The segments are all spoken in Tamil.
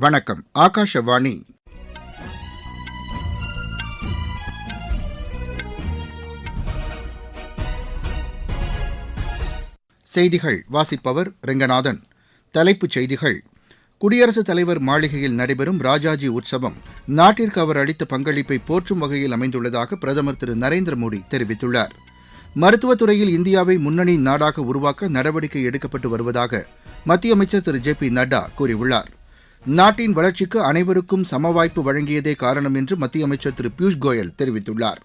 வணக்கம். ஆகாஷவாணி. செய்திகள் வாசிப்பவர் ரெங்கநாதன். தலைப்புச் செய்திகள். குடியரசுத் தலைவர் மாளிகையில் நடைபெறும் ராஜாஜி உற்சவம் நாட்டிற்கு அவர் அளித்த பங்களிப்பை போற்றும் வகையில் அமைந்துள்ளதாக பிரதமர் திரு நரேந்திர மோடி தெரிவித்துள்ளார். மருத்துவத் துறையில் இந்தியாவை முன்னணி நாடாக உருவாக்க நடவடிக்கை எடுக்கப்பட்டு வருவதாக மத்திய அமைச்சர் திரு ஜே பி நட்டா கூறியுள்ளார். நாட்டின் வளர்ச்சிக்கு அனைவருக்கும் சம வாய்ப்பு வழங்கியதே காரணம் என்று மத்திய அமைச்சர் திரு பியூஷ் கோயல் தெரிவித்துள்ளார்.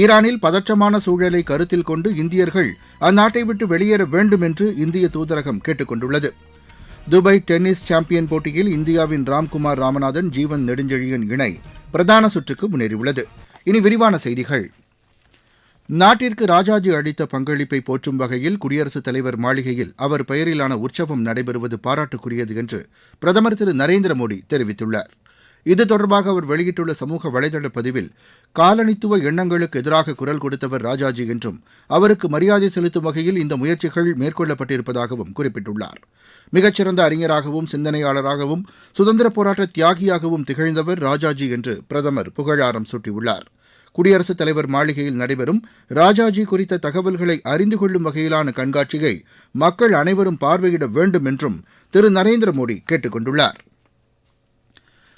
ஈரானில் பதற்றமான சூழலை கருத்தில் கொண்டு இந்தியர்கள் அந்நாட்டை விட்டு வெளியேற வேண்டும் என்று இந்திய தூதரகம் கேட்டுக் கொண்டுள்ளது. துபாய் டென்னிஸ் சாம்பியன் போட்டியில் இந்தியாவின் ராம்குமார் ராமநாதன், ஜீவன் நெடுஞ்செழியன் இணை பிரதான சுற்றுக்கு முன்னேறியுள்ளது. இனி விரிவான செய்திகள். நாட்டிற்கு ராஜாஜி அளித்த பங்களிப்பை போற்றும் வகையில் குடியரசுத் தலைவர் மாளிகையில் அவர் பெயரிலான உற்சவம் நடைபெறுவது பாராட்டுக்குரியது என்று பிரதமர் திரு நரேந்திர மோடி தெரிவித்துள்ளார். இது தொடர்பாக அவர் வெளியிட்டுள்ள சமூக வலைதள பதிவில், காலனித்துவ எண்ணங்களுக்கு எதிராக குரல் கொடுத்தவர் ராஜாஜி என்றும் அவருக்கு மரியாதை செலுத்தும் வகையில் இந்த முயற்சிகள் மேற்கொள்ளப்பட்டிருப்பதாகவும் குறிப்பிட்டுள்ளார். மிகச்சிறந்த அறிஞராகவும் சிந்தனையாளராகவும் சுதந்திரப் போராட்ட தியாகியாகவும் திகழ்ந்தவர் ராஜாஜி என்று பிரதமர் புகழாரம் சூட்டியுள்ளார். குடியரசுத் தலைவர் மாளிகையில் நடைபெறும் ராஜாஜி குறித்த தகவல்களை அறிந்து கொள்ளும் வகையிலான கண்காட்சியை மக்கள் அனைவரும் பார்வையிட வேண்டும் என்றும் திரு நரேந்திர மோடி கேட்டுக் கொண்டுள்ளார்.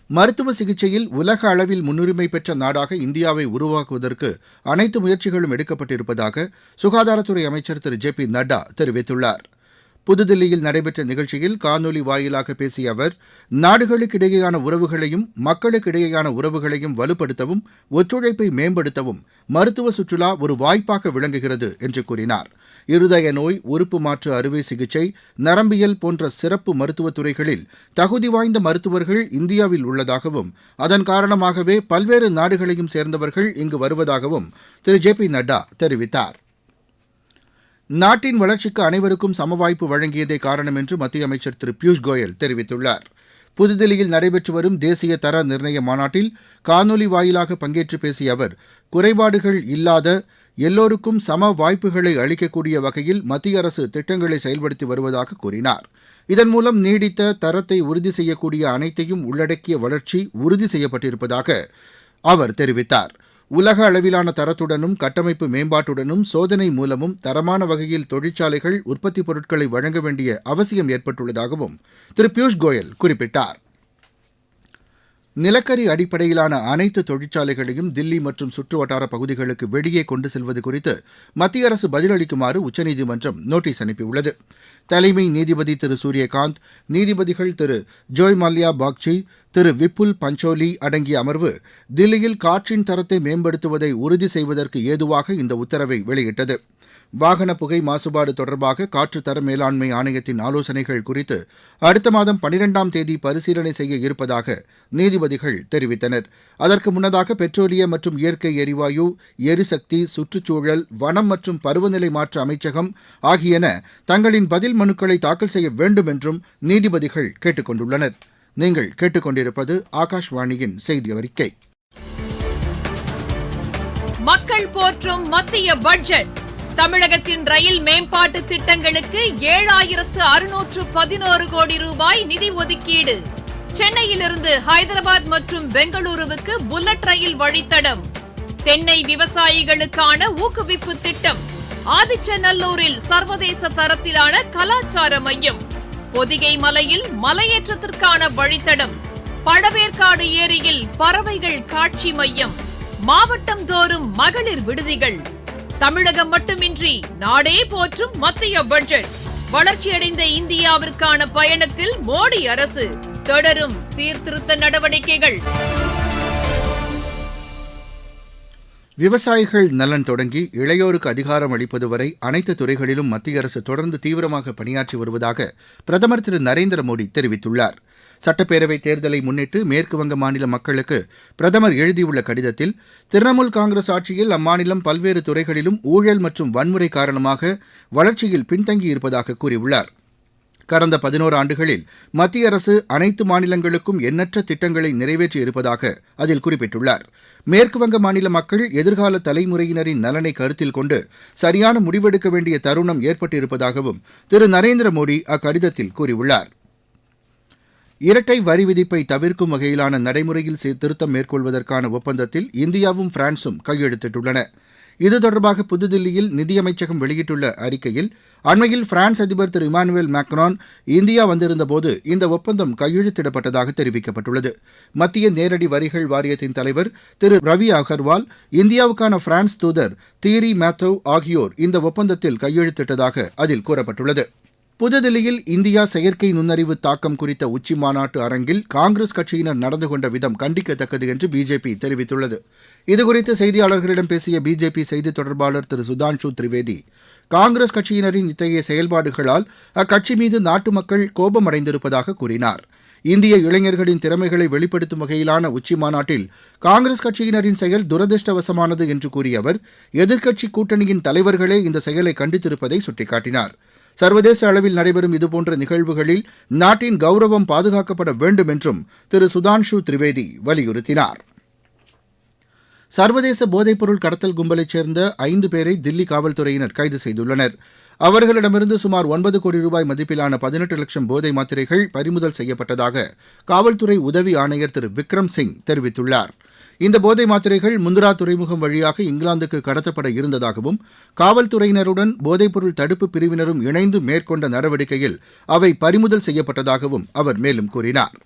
மருத்துவ சிகிச்சையில் உலக அளவில் முன்னுரிமை பெற்ற நாடாக இந்தியாவை உருவாக்குவதற்கு அனைத்து முயற்சிகளும் எடுக்கப்பட்டிருப்பதாக சுகாதாரத்துறை அமைச்சர் திரு ஜே பி நட்டா தெரிவித்துள்ளார். புதுதில்லியில் நடைபெற்ற நிகழ்ச்சியில் காணொலி வாயிலாக பேசிய அவர், நாடுகளுக்கிடையேயான உறவுகளையும் மக்களுக்கிடையேயான உறவுகளையும் வலுப்படுத்தவும் ஒத்துழைப்பை மேம்படுத்தவும் மருத்துவ சுற்றுலா ஒரு வாய்ப்பாக விளங்குகிறது என்று கூறினார். இருதய நோய், உறுப்பு மாற்று அறுவை சிகிச்சை, நரம்பியல் போன்ற சிறப்பு மருத்துவத் துறைகளில் தகுதி வாய்ந்த மருத்துவர்கள் இந்தியாவில் உள்ளதாகவும் அதன் காரணமாகவே பல்வேறு நாடுகளையும் சேர்ந்தவர்கள் இங்கு வருவதாகவும் திரு ஜே பி நட்டா தெரிவித்தார். நாட்டின் வளர்ச்சிக்கு அனைவருக்கும் சமவாய்ப்பு வழங்கியதே காரணம் என்று மத்திய அமைச்சர் திரு பியூஷ் கோயல் தெரிவித்துள்ளார். புதுதில்லியில் நடைபெற்று வரும் தேசிய தர நிர்ணய மாநாட்டில் காணொலி வாயிலாக பங்கேற்று பேசிய அவர், குறைபாடுகள் இல்லாத எல்லோருக்கும் சம வாய்ப்புகளை அளிக்கக்கூடிய வகையில் மத்திய அரசு திட்டங்களை செயல்படுத்தி வருவதாக கூறினார். இதன் மூலம் நீடித்த தரத்தை உறுதி செய்யக்கூடிய அனைத்தையும் உள்ளடக்கிய வளர்ச்சி உறுதி செய்யப்பட்டிருப்பதாக அவர் தெரிவித்தார். உலக அளவிலான தரத்துடனும் கட்டமைப்பு மேம்பாட்டுடனும் சோதனை மூலமும் தரமான வகையில் தொழிற்சாலைகள் உற்பத்தி பொருட்களை வழங்க வேண்டிய அவசியம் ஏற்பட்டுள்ளதாகவும் திரு பியூஷ் கோயல் குறிப்பிட்டார். நிலக்கரி அடிப்படையிலான அனைத்து தொழிற்சாலைகளையும் தில்லி மற்றும் சுற்றுவட்டார பகுதிகளுக்கு வெளியே கொண்டு செல்வது குறித்து மத்திய அரசு பதிலளிக்குமாறு உச்சநீதிமன்றம் நோட்டீஸ் அனுப்பியுள்ளது. தலைமை நீதிபதி திரு சூரியகாந்த், நீதிபதிகள் திரு ஜோய் மல்யா பாக்சி, திரு விபுல் பஞ்சோலி அடங்கிய அமர்வு தில்லியில் காற்றின் தரத்தை மேம்படுத்துவதை உறுதி செய்வதற்கு ஏதுவாக இந்த உத்தரவை வெளியிட்டது. வாகன புகை மாசுபாடு தொடர்பாக காற்று தர மேலாண்மை ஆணையத்தின் ஆலோசனைகள் குறித்து அடுத்த மாதம் 12ஆம் தேதி பரிசீலனை செய்ய இருப்பதாக நீதிபதிகள் தெரிவித்தனர். அதற்கு முன்னதாக பெட்ரோலிய மற்றும் இயற்கை எரிவாயு, எரிசக்தி, சுற்றுச்சூழல், வனம் மற்றும் பருவநிலை மாற்ற அமைச்சகம் ஆகியன தங்களின் பதில் மனுக்களை தாக்கல் செய்ய வேண்டும் என்றும் நீதிபதிகள் கேட்டுக் கொண்டுள்ளனர். நீங்கள் கேட்டுக்கொண்டிருப்பது ஆகாஷ்வாணியின் செய்தி அறிக்கை. மக்கள் போற்றும் மத்திய பட்ஜெட். தமிழகத்தின் ரயில் மேம்பாட்டு திட்டங்களுக்கு 7611 கோடி ரூபாய் நிதி ஒதுக்கீடு. சென்னையிலிருந்து ஹைதராபாத் மற்றும் பெங்களூருவுக்கு புல்லட் ரயில் வழித்தடம். தென்னை விவசாயிகளுக்கான ஊக்குவிப்பு திட்டம். ஆதிச்சநல்லூரில் சர்வதேச தரத்திலான கலாச்சார மையம். பொதிகை மலையில் மலையேற்றத்திற்கான வழித்தடம். பழவேற்காடு ஏரியில் பறவைகள் காட்சி மையம். மாவட்டம் தோறும் மகளிர் விடுதிகள். தமிழகம் மட்டுமின்றி நாடே போற்றும் மத்திய பட்ஜெட். வளர்ச்சியடைந்த இந்தியாவிற்கான பயணத்தில் மோடி அரசு. தொடரும் சீர்திருத்த நடவடிக்கைகள். விவசாயிகள் நலன் தொடங்கி இளையோருக்கு அதிகாரம் அளிப்பது வரை அனைத்து துறைகளிலும் மத்திய அரசு தொடர்ந்து தீவிரமாக பணியாற்றி வருவதாக பிரதமர் திரு நரேந்திர மோடி தெரிவித்துள்ளார். சட்டப்பேரவைத் தேர்தலை முன்னிட்டு மேற்குவங்க மாநில மக்களுக்கு பிரதமர் எழுதியுள்ள கடிதத்தில், திரிணாமுல் காங்கிரஸ் ஆட்சியில் அம்மாநிலம் பல்வேறு துறைகளிலும் ஊழல் மற்றும் வன்முறை காரணமாக வளர்ச்சியில் பின்தங்கியிருப்பதாக கூறியுள்ளார். கடந்த 11 ஆண்டுகளில் மத்திய அரசு அனைத்து மாநிலங்களுக்கும் எண்ணற்ற திட்டங்களை நிறைவேற்றியிருப்பதாக அதில் குறிப்பிட்டுள்ளார். மேற்குவங்க மாநில மக்கள் எதிர்கால தலைமுறையினரின் நலனை கருத்தில் கொண்டு சரியான முடிவெடுக்க வேண்டிய தருணம் ஏற்பட்டிருப்பதாகவும் திரு நரேந்திர மோடி அக்கடிதத்தில் கூறியுள்ளார். இரட்டை வரி விதிப்பை தவிர்க்கும் வகையிலான நடைமுறையில் திருத்தம் மேற்கொள்வதற்கான ஒப்பந்தத்தில் இந்தியாவும் பிரான்சும் கையெழுத்திட்டுள்ளன. இது தொடர்பாக புதுதில்லியில் நிதியமைச்சகம் வெளியிட்டுள்ள அறிக்கையில், அண்மையில் பிரான்ஸ் அதிபர் திரு இமானுவேல் மேக்ரான் இந்தியா வந்திருந்தபோது இந்த ஒப்பந்தம் கையெழுத்திடப்பட்டதாக தெரிவிக்கப்பட்டுள்ளது. மத்திய நேரடி வரிகள் வாரியத்தின் தலைவர் திரு ரவி அகர்வால், இந்தியாவுக்கான பிரான்ஸ் தூதர் தீரி மேத்தவ் ஆகியோர் இந்த ஒப்பந்தத்தில் கையெழுத்திட்டதாக அதில் கூறப்பட்டுள்ளது. புதுதில்லியில் இந்தியா செயற்கை நுண்ணறிவு தாக்கம் குறித்த உச்சிமாநாட்டு அரங்கில் காங்கிரஸ் கட்சியினர் நடந்து கொண்ட விதம் கண்டிக்கத்தக்கது என்று பிஜேபி தெரிவித்துள்ளது. இதுகுறித்து செய்தியாளர்களிடம் பேசிய பிஜேபி செய்தித் தொடர்பாளர் திரு சுதான்ஷு திரிவேதி, காங்கிரஸ் கட்சியினரின் இத்தகைய செயல்பாடுகளால் அக்கட்சி மீது நாட்டு மக்கள் கோபமடைந்திருப்பதாக கூறினார். இந்திய இளைஞர்களின் திறமைகளை வெளிப்படுத்தும் வகையிலான உச்சிமாநாட்டில் காங்கிரஸ் கட்சியினரின் செயல் துரதிருஷ்டவசமானது என்று கூறிய அவர், எதிர்க்கட்சி கூட்டணியின் தலைவர்களே இந்த செயலை கண்டித்திருப்பதை சுட்டிக்காட்டினார். சர்வதேச அளவில் நடைபெறும் இதுபோன்ற நிகழ்வுகளில் நாட்டின் கௌரவம் பாதுகாக்கப்பட வேண்டும் என்றும் திரு சுதான்ஷு திரிவேதி வலியுறுத்தினார். சர்வதேச போதைப்பொருள் கடத்தல் கும்பலைச் சேர்ந்த 5 பேரை தில்லி காவல்துறையினர் கைது செய்துள்ளனர். அவர்களிடமிருந்து சுமார் 9 கோடி ரூபாய் மதிப்பிலான 18 லட்சம் போதை மாத்திரைகள் பறிமுதல் செய்யப்பட்டதாக காவல்துறை உதவி ஆணையர் திரு விக்ரம் சிங் தெரிவித்துள்ளார். இந்த போதை மாத்திரைகள் முந்த்ரா துறைமுகம் வழியாக இங்கிலாந்துக்கு கடத்தப்பட இருந்ததாகவும், காவல்துறையினருடன் போதைப்பொருள் தடுப்பு பிரிவினரும் இணைந்து மேற்கொண்ட நடவடிக்கையில் அவை பறிமுதல் செய்யப்பட்டதாகவும் அவர் மேலும் கூறினார்.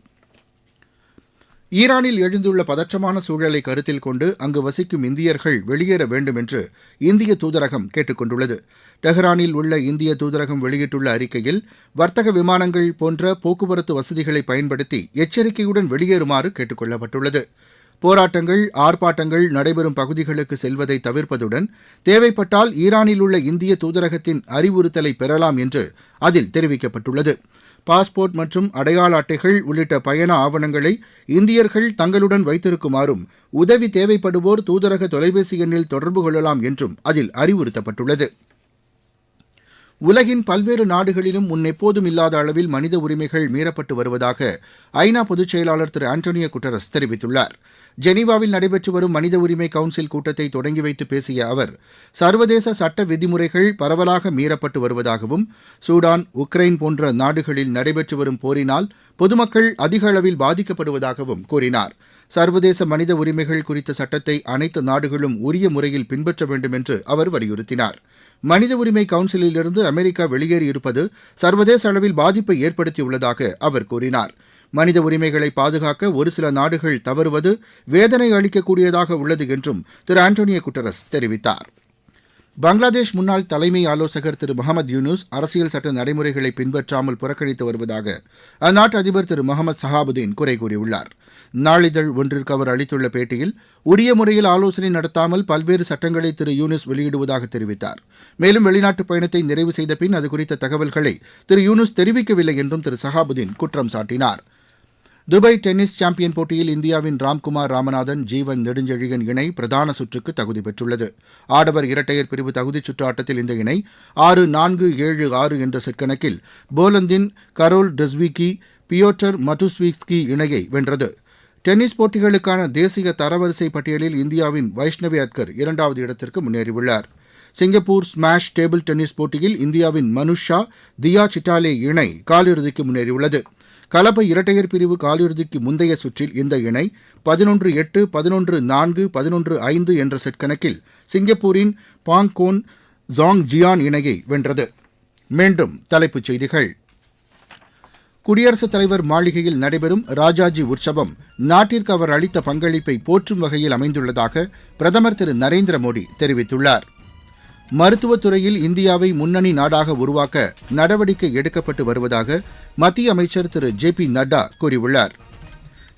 ஈரானில் எழுந்துள்ள பதற்றமான சூழலை கருத்தில் கொண்டு அங்கு வசிக்கும் இந்தியர்கள் வெளியேற வேண்டும் என்று இந்திய தூதரகம் கேட்டுக் கொண்டுள்ளது. டெஹ்ரானில் உள்ள இந்திய தூதரகம் வெளியிட்டுள்ள அறிக்கையில், வர்த்தக விமானங்கள் போன்ற போக்குவரத்து வசதிகளை பயன்படுத்தி எச்சரிக்கையுடன் வெளியேறுமாறு கேட்டுக் கொள்ளப்பட்டுள்ளது. போராட்டங்கள், ஆர்ப்பாட்டங்கள் நடைபெறும் பகுதிகளுக்கு செல்வதை தவிர்ப்பதுடன் தேவைப்பட்டால் ஈரானில் உள்ள இந்திய தூதரகத்தின் அறிவுறுத்தலை பெறலாம் என்று அதில் தெரிவிக்கப்பட்டுள்ளது. பாஸ்போர்ட் மற்றும் அடையாள அட்டைகள் உள்ளிட்ட பயண ஆவணங்களை இந்தியர்கள் தங்களுடன் வைத்திருக்குமாறும், உதவி தேவைப்படுவோர் தூதரக தொலைபேசி எண்ணில் தொடர்பு கொள்ளலாம் என்றும் அதில் அறிவுறுத்தப்பட்டுள்ளது. உலகின் பல்வேறு நாடுகளிலும் முன்னெப்போதும் இல்லாத அளவில் மனித உரிமைகள் மீறப்பட்டு வருவதாக ஐநா பொதுச் செயலாளர் திரு ஆண்டோனியோ குட்டரஸ் தெரிவித்துள்ளார். ஜெனீவாவில் நடைபெற்று வரும் மனித உரிமை கவுன்சில் கூட்டத்தை தொடங்கி வைத்து பேசிய அவர், சர்வதேச சட்ட விதிமுறைகள் பரவலாக மீறப்பட்டு வருவதாகவும், சூடான், உக்ரைன் போன்ற நாடுகளில் நடைபெற்று வரும் போரினால் பொதுமக்கள் அதிக அளவில் பாதிக்கப்படுவதாகவும் கூறினார். சர்வதேச மனித உரிமைகள் குறித்த சட்டத்தை அனைத்து நாடுகளும் உரிய முறையில் பின்பற்ற வேண்டும் என்று அவர் வலியுறுத்தினார். மனித உரிமை கவுன்சிலிலிருந்து அமெரிக்கா வெளியேறியிருப்பது சர்வதேச அளவில் பாதிப்பை ஏற்படுத்தியுள்ளதாக அவர் கூறினார். மனித உரிமைகளை பாதுகாக்க ஒரு சில நாடுகள் தவறுவது வேதனை அளிக்கக்கூடியதாக உள்ளது என்றும் திரு ஆண்டோனியோ குட்டரஸ் தெரிவித்தார். பங்களாதேஷ் முன்னாள் தலைமை ஆலோசகர் திரு முகமது யூனுஸ் அரசியல் சட்ட நடைமுறைகளை பின்பற்றாமல் புறக்கணித்து வருவதாக அந்நாட்டு அதிபர் திரு முகமது சஹாபுதீன் குறை கூறியுள்ளார். நாளிதழ் ஒன்றிற்கு அவர் அளித்துள்ள பேட்டியில், உரிய முறையில் ஆலோசனை நடத்தாமல் பல்வேறு சட்டங்களை திரு யூனுஸ் வெளியிடுவதாக தெரிவித்தார். மேலும் வெளிநாட்டு பயணத்தை நிறைவு செய்த பின் அது குறித்த தகவல்களை திரு யூனுஸ் தெரிவிக்கவில்லை என்றும் திரு சஹாபுதீன் குற்றம் சாட்டினார். துபாய் டென்னிஸ் சாம்பியன் போட்டியில் இந்தியாவின் ராம்குமார் ராமநாதன், ஜீவன் நெடுஞ்செழியன் இணை பிரதான சுற்றுக்கு தகுதி பெற்றுள்ளது. ஆடவர் இரட்டையர் பிரிவு தகுதிச் சுற்று ஆட்டத்தில் இந்த இணை 6-4, 7-6 என்ற செட் கணக்கில் போலந்தின் கரோல் டெஸ்விக்கி, பியோட்டர் மட்டுஸ்விஸ்கி இணையை வென்றது. டென்னிஸ் போட்டிகளுக்கான தேசிய தரவரிசை பட்டியலில் இந்தியாவின் வைஷ்ணவி அட்கர் 2வது இடத்திற்கு முன்னேறியுள்ளார். சிங்கப்பூர் ஸ்மாஷ் டேபிள் டென்னிஸ் போட்டியில் இந்தியாவின் மனுஷா, தியா சிட்டாலே இணை காலிறுதிக்கு முன்னேறியுள்ளது. கலப்பு இரட்டையர் பிரிவு காலிறுதிக்கு முந்தைய சுற்றில் இந்த இணை 11-8, 11-4, 11-5 என்ற செட் கணக்கில் சிங்கப்பூரின் பாங்கோன் ஜாங் ஜியான் இணையை வென்றது. மீண்டும் தலைப்புச் செய்திகள். குடியரசுத் தலைவர் மாளிகையில் நடைபெறும் ராஜாஜி உற்சவம் நாட்டிற்கு அவர் அளித்த பங்களிப்பை போற்றும் வகையில் அமைந்துள்ளதாக பிரதமர் திரு நரேந்திர மோடி தெரிவித்துள்ளார். மருத்துவத்துறையில் இந்தியாவை முன்னணி நாடாக உருவாக்க நடவடிக்கை எடுக்கப்பட்டு வருவதாக மத்திய அமைச்சர் திரு ஜே.பி. நட்டா கூறியுள்ளார்.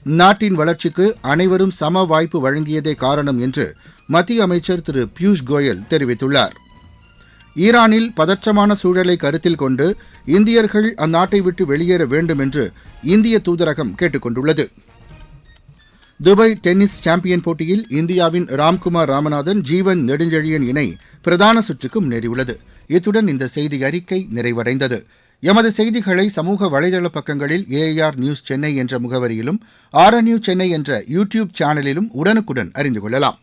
நாட்டின் வளர்ச்சிக்கு அனைவரும் சம வாய்ப்பு வழங்கியதே காரணம் என்று மத்திய அமைச்சர் திரு பியூஷ் கோயல் தெரிவித்துள்ளார். ஈரானில் பதற்றமான சூழலை கருத்தில் கொண்டு இந்தியர்கள் அந்நாட்டை விட்டு வெளியேற வேண்டும் என்று இந்திய தூதரகம் கேட்டுக் கொண்டுள்ளது. துபாய் டென்னிஸ் சாம்பியன் போட்டியில் இந்தியாவின் ராம்குமார் ராமநாதன், ஜீவன் நெடுஞ்செழியன் இணை பிரதான சுற்றுக்கு முன்னேறியுள்ளது. இத்துடன் இந்த செய்தி அறிக்கை நிறைவடைந்தது. எமது செய்திகளை சமூக வலைதள பக்கங்களில் AIR நியூஸ் சென்னை என்ற முகவரியிலும், RNU சென்னை என்ற யூடியூப் சேனலிலும் உடனுக்குடன் அறிந்து கொள்ளலாம்.